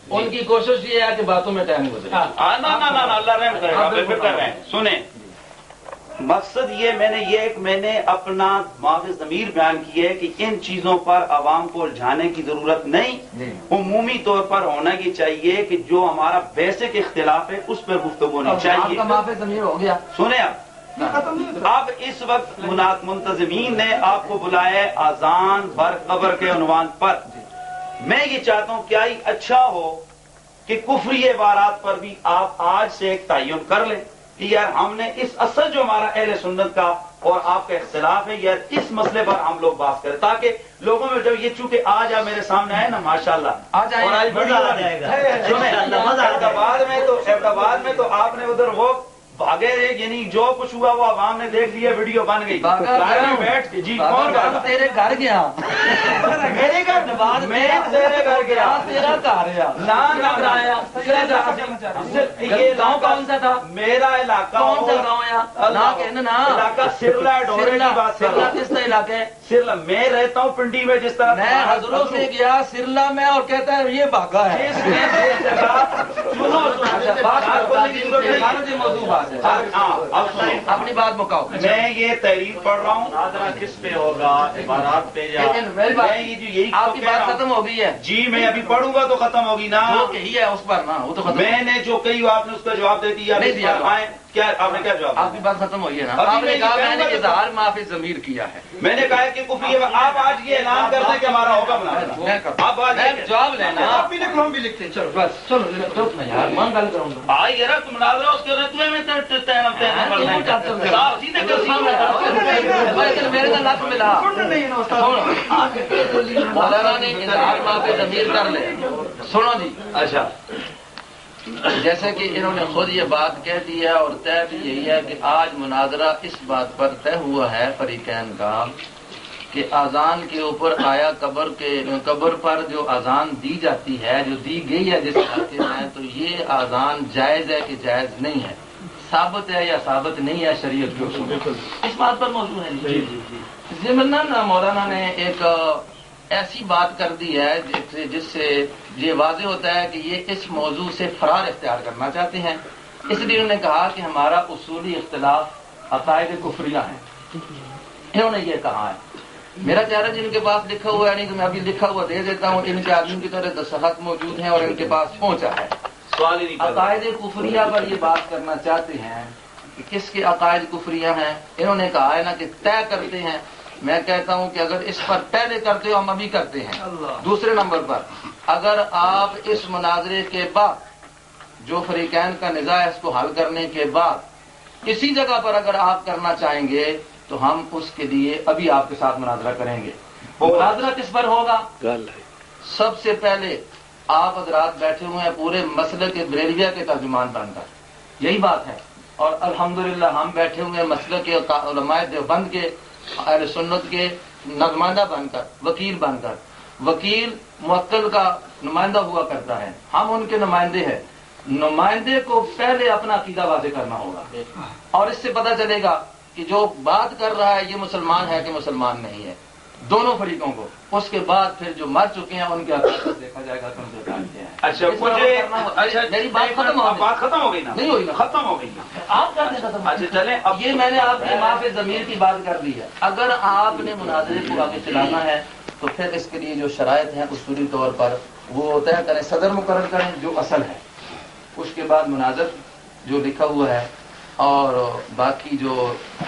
ان کی کوشش یہ ہے کہ باتوں میں ٹائم گزرے. اللہ رحم کرے گا. بے فکر رہیں. سنیں, مقصد یہ میں نے اپنا معاف ضمیر بیان کی ہے کہ ان چیزوں پر عوام کو الجھانے کی ضرورت نہیں. عمومی طور پر ہونا یہ چاہیے کہ جو ہمارا بیسک اختلاف ہے اس پر گفتگو ہونی چاہیے. آپ کا معاف ضمیر ہو گیا. سنیں اب اس وقت منتظمین نے آپ کو بلایا ہے اذان بر قبر کے عنوان پر. میں یہ چاہتا ہوں کیا ہی اچھا ہو کہ کفری عبارات پر بھی آپ آج سے ایک تعین کر لیں کہ یار ہم نے اس اصل جو ہمارا اہل سنت کا اور آپ کا اختلاف ہے یار اس مسئلے پر ہم لوگ بات کریں تاکہ لوگوں میں جب یہ چونکہ آج آپ میرے سامنے آئے نا ماشاءاللہ آج آئے احمدآباد میں تو آپ نے ادھر وہ بھاگے یعنی جو کچھ ہوا وہ عوام نے دیکھ لیا, ویڈیو بن گئی. بیٹھ کے جی کون تیرے گھر گیا, میرے گھر میں تیرے گھر گیا, تیرا گھر یہ گاؤں کون سا تھا؟ میرا علاقہ کون سا گاؤں ہے نا علاقہ سرلا ڈورے کی بات. سرلا کس کا علاقہ ہے؟ سرلا میں رہتا ہوں پنڈی میں. جس طرح میں حضروں سے گیا سرلا میں اور کہتا ہے یہ بھاگا ہے. اپنی بات مکاؤ. میں یہ تحریر پڑھ رہا ہوں. کس پہ ہوگا عبارات پہ آپ کی بات ختم ہو گئی ہے. جی میں ابھی پڑھوں گا تو ختم ہوگی نا. یہی ہے اس پر نا وہ تو ختم. میں نے جو کہی آپ نے اس کا جواب دے دیا. کیا آپ نے کیا جواب؟ آپ کی بات ختم ہوئی ہے نا. آپ نے کہا میں نے اظہار معافی ضمیر کیا ہے. میں نے کہا کہ کفری آپ آج یہ اعلان کر دیں کہ ہمارا حکم نہ آپ آج جواب لینا. آپ بھی لکھ لو ہم بھی لکھتے ہیں. چلو بس چلو یار میں گل کروں گا. آئی ذرا تم ناظرہ اس کے رتبے میں میرے کا لفظ ملا مولانا نے اظہار معافی ضمیر کر لے. سنو جی. اچھا جیسے کہ انہوں نے خود یہ بات کہہ دی ہے اور طے بھی یہی ہے کہ آج مناظرہ اس بات پر طے ہوا ہے فریقین کا کہ اذان کے اوپر آیا قبر پر جو اذان دی جاتی ہے جو دی گئی ہے جس علاقے میں تو یہ اذان جائز ہے کہ جائز نہیں ہے, ثابت ہے یا ثابت نہیں ہے شریعت کے اصول. اس بات پر موضوع ہے. ضمناً مولانا نے ایک ایسی بات کر دی ہے جس سے یہ واضح ہوتا ہے کہ یہ اس موضوع سے فرار اختیار کرنا چاہتے ہیں. اس لیے انہوں نے کہا کہ ہمارا اصولی اختلاف عقائد کفریہ ہیں. انہوں نے یہ کہا ہے. میرا چہرہ جن کے پاس لکھا ہوا ہے نہیں تو میں ابھی لکھا ہوا دے دیتا ہوں. ان کے آدمی کی طرح دستخط موجود ہیں اور ان کے پاس پہنچا ہے. عقائد کفریہ پر یہ بات کرنا چاہتے ہیں کہ کس کے عقائد کفریہ ہیں. انہوں نے کہا ہے نا کہ طے کرتے ہیں. میں کہتا ہوں کہ اگر اس پر پہلے کرتے ہو ہم ابھی کرتے ہیں. دوسرے نمبر پر اگر آپ اس مناظرے کے بعد جو فریقین کا نزاع ہے اس کو حل کرنے کے بعد کسی جگہ پر اگر آپ کرنا چاہیں گے تو ہم اس کے لیے ابھی آپ کے ساتھ مناظرہ کریں گے. مناظرہ کس پر ہوگا؟ سب سے پہلے آپ حضرات بیٹھے ہوئے ہیں پورے مسئلے کے بریلویہ کے ترجمان بن کر, یہی بات ہے. اور الحمدللہ ہم بیٹھے ہوئے ہیں مسئلے کے علماء دیوبند کے اہل سنت کے نمائندہ بن کر, وکیل بن کر. وکیل موکل کا نمائندہ ہوا کرتا ہے, ہم ان کے نمائندے ہیں. نمائندے کو پہلے اپنا عقیدہ واضح کرنا ہوگا اور اس سے پتہ چلے گا کہ جو بات کر رہا ہے یہ مسلمان ہے کہ مسلمان نہیں ہے, دونوں فریقوں کو. اس کے بعد پھر جو مر چکے ہیں ان کے عقائد دیکھا جائے گا کم سے کم کیا ہے. اچھا میری بات ختم ہو گئی نا؟ نہیں ہوئی نا, ختم ہو گئی نا. آپ کر دیں ختم. اچھا چلیں اب یہ میں نے آپ کی معاف ضمیر کی بات کر دی ہے. اگر آپ نے مناظرے کو آگے چلانا ہے تو پھر اس کے لیے جو شرائط ہیں اصولی طور پر وہ طے کریں, صدر مقرر کریں جو اصل ہے. اس کے بعد مناظر جو لکھا ہوا ہے اور باقی جو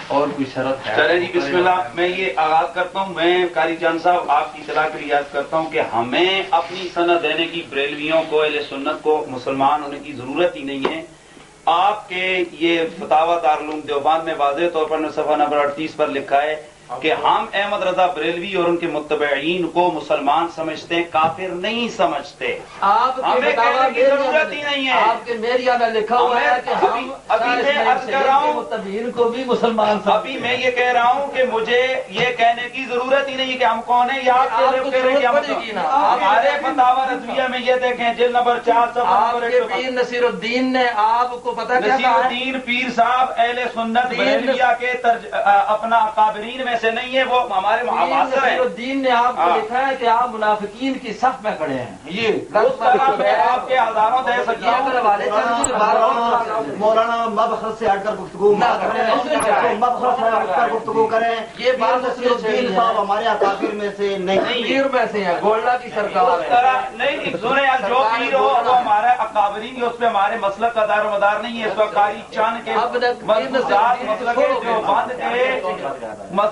اور کوئی شرط ہے. چلے جی بسم اللہ. میں یہ آغاز کرتا ہوں. میں قاری جان صاحب آپ کی اطلاع کے لیے یاد کرتا ہوں کہ ہمیں اپنی سند دینے کی بریلویوں کو اہل سنت کو مسلمان ہونے کی ضرورت ہی نہیں ہے. آپ کے یہ فتاوی دارالعلوم دیوبند میں واضح طور پر صفحہ نمبر 38 پر لکھا ہے کہ ہم احمد رضا بریلوی اور ان کے متبعین کو مسلمان سمجھتے ہیں, کافر نہیں سمجھتے. آپ ہمیں کہنے کی ضرورت ہی نہیں ہے. آپ کے میڈیا میں لکھا ہوا ہے کہ ہم ابھی میں عرض کر رہا ہوں متبعین کو بھی مسلمان سمجھتے ہیں. ابھی میں یہ کہہ رہا ہوں کہ مجھے یہ کہنے کی ضرورت ہی نہیں ہے کہ ہم کون ہیں. یا آپ کہہ رہے ہیں ہمارے فتاوی رضویہ میں یہ دیکھیں جلد نمبر 4 آپ کے پیر نصیر الدین نے آپ کو پتا کیا نصیر الدین پیر صاحب اہل سنت بریلویہ کے اپنا اکابرین میں سے نہیں ہے، وہ ہمارے معاصر ہیں۔ دین نے آپ کو لکھا ہے کہ آپ منافقین کی صف میں کھڑے ہیں، یہ اس طرح میں آپ کے ہزاروں دے سکتا ہوں۔ مولانا مبحث سے ہٹ کر گفتگو مبحث سے ہٹ کر گفتگو کریں۔ یہ بات الدین صاحب ہمارے اکابر میں سے نہیں، پیر میں سے ہیں، گولڈا کی سرکار اس طرح نہیں سنیں، جو پیر ہو وہ ہمارا اکابرین، اس پہ ہمارے مسلک کا دار و مدار نہیں ہے۔ اس وقت قاری چاند کے ملفوظات مسلک دیوبند کے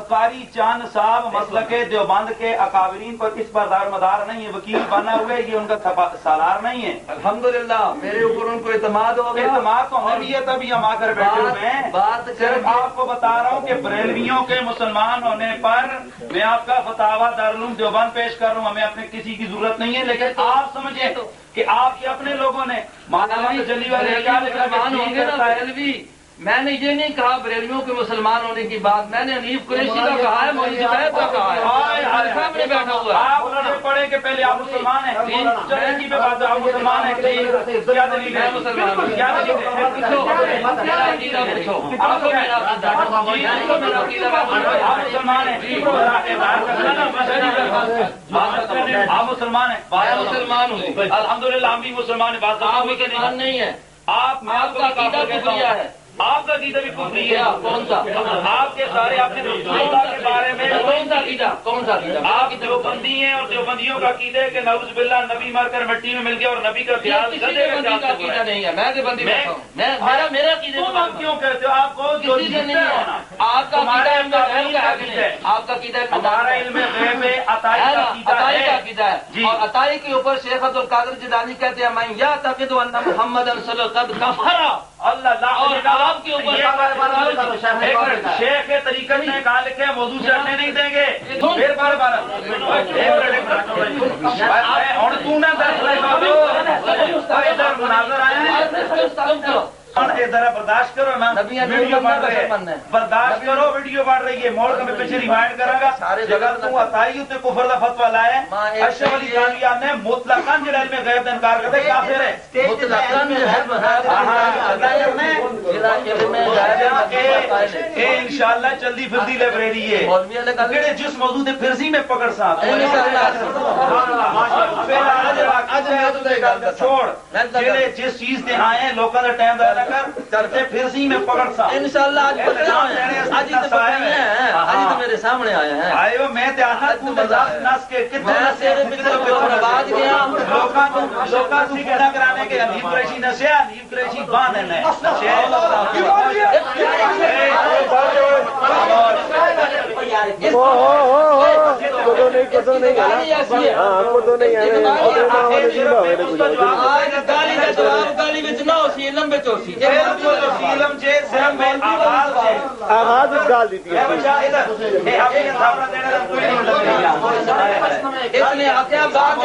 قاری چاند صاحب مسلک دیوبند کے اکابرین پر اس پر دار و مدار نہیں ہے، وکیل بنا ہوئے، یہ ان کا سالار نہیں ہے۔ الحمدللہ میرے اوپر ان کو اعتماد ہو گیا۔ اعتماد تو ہمیں بھی ہے، تبھی ہم آ کر بیٹھے ہوئے ہیں۔ بات صرف آپ کو بتا رہا ہوں کہ بریلویوں کے مسلمان ہونے پر میں آپ کا فتاوا دارالعلوم دیوبند پیش کر رہا ہوں، ہمیں اپنے کسی کی ضرورت نہیں ہے، لیکن آپ سمجھیں کہ آپ کے اپنے لوگوں نے جلی والے کیا مسلمان ہوں گے نا بریلوی، میں نے یہ نہیں کہا بریلویوں کے مسلمان ہونے کی بات، میں نے حنیف قریشی کا کہا ہے، مولوی زبید کا کہا ہے، سامنے بیٹھا ہوا ہے۔ آپ لڑے پڑے کہ پہلے آپ مسلمان ہیں، چلے پہ بات آپ مسلمان ہیں، کیا دلیل ہے؟ مسلمان ہوں، کیا دلیل ہے؟ میرا عقیدہ پوچھو، آپ کو میرا عقیدہ آپ مسلمان ہیں، آپ مسلمان ہیں، میں مسلمان ہوں، الحمدللہ ہم بھی مسلمان ہیں، بات آپ مسلمان نہیں ہیں، آپ آپ کا عقیدہ کفریہ ہے۔ آپ کا عقیدہ بھی کفری ہے۔ کون سا؟ آپ کے سارے اپنے اللہ کے بارے میں کون سا عقیدہ؟ کون سا عقیدہ؟ آپ دیوبندی ہیں، اور دیوبندیوں کا عقیدہ ہے کہ نعوذ باللہ نبی مر کر مٹی میں مل گیا، اور نبی کا خیال کسی دیوبندی کا عقیدہ نہیں ہے، میں دیوبندی بیٹھا ہوں، میرا عقیدہ تم آپ کیوں کہتے ہو؟ آپ کو جو کسی سے نہیں ہے، آپ کا عقیدہ علم غیب کا ہے کہ نہیں؟ آپ کا عقیدہ ہمارا علم غیب ہے، عطائی کا عقیدہ عطائی کا ہے عقیدہ ہے، اور عطائی کے اوپر شیخ عبد القادر جیلانی کہتے ہیں میں یعتقد ان محمد صلی اللہ علیہ وسلم کفر، اللہ اور آپ کے اوپر شیخ کے طریقے میں کہا لکھے موضوع سے ہٹنے نہیں دیں گے۔ پھر بار بار اور تو نہ ادھر مناظر آئے ذرا برداشت کرو نا، ویڈیو بڑھ رہی ہے، برداشت کرو، ویڈیو بڑھ رہی ہے، موڑ کا میں پیچھے ریمائنڈ کروں گا جگہ تو عطائی تے کفر دا فتویٰ لائے اشرف علی تھانوی نے مطلقاً جلال میں غیب دا انکار کرتے کافر ہے، مطلقاً انشاءاللہ چلدی پھردی لائبریری ہے جس موضوع دے پھرسی میں پکڑ سا چھوڑ جس چیز تے آئے ہیں لوکاں دا ٹائم دا کرتے پھرسی میں پکڑ سا انشاءاللہ آج تو میرے سامنے آیا ہے، آئے ہو میں تے آہاں تو نس کے میں تیرے پچھلے کو بعد گیا لوکاں تو کہنا کرانے کے حنیف قریشی نسیا، حنیف قریشی باندھ ہے آغاز گال دیتی ہے اس نے آخیا بات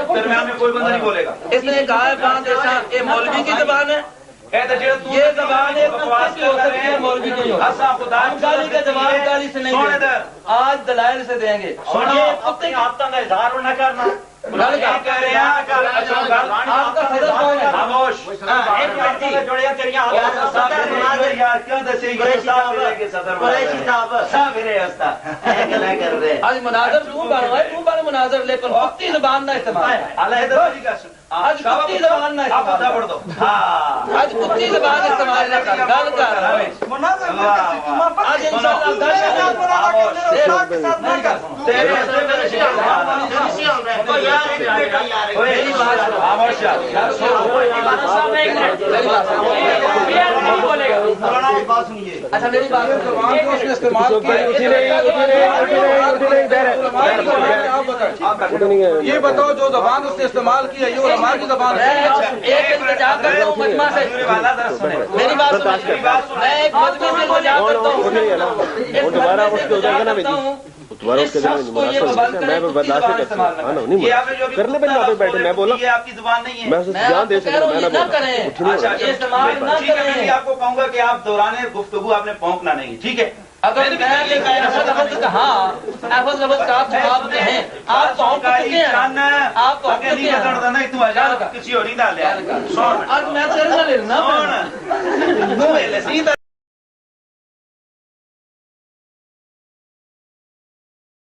درمیان میں کوئی بندہ نہیں بولے گا، اس نے کہا ہے بات ایسا یہ مولوی کی زبان ہے، یہ زبان مولوی کی گالی کا جواب گالی سے نہیں دیں گے، آج دلائل سے دیں گے۔ اظہار نہ کرنا، آپ کا صدر کون ہے؟ خاموش آج مناظر مناظر لیکن خطی زبان نہ استعمال، آج خطی زبان نہ استعمال، آج خطی زبان استعمال نہ کر، گل کر آج اچھا میری بات یہ بتاؤ جو زبان اس نے استعمال کی ہے یہ علماء کی زبان ہے۔ ایک التجا کرتا ہوں مجمع سے، میری بات میں ایک مجمع سے التجا کرتا ہوں، کرنے پہ آپ بیٹھے میں بولا یہ آپ کی زبان نہیں ہے، میں جان دے سکتا میں نہ کریں، استعمال نہ ٹھیک ہے، میں کریں۔ آپ کو کہوں گا کہ آپ دوران گفتگو آپ نے پھونکنا نہیں، ٹھیک ہے؟ اگر میں نے لفظ کہا لفظ کا جواب ہیں، آپ پہنچ چکے ہیں، آپ پہنچ چکے ہیں، کسی اور اب میں تیرے سے لینا سن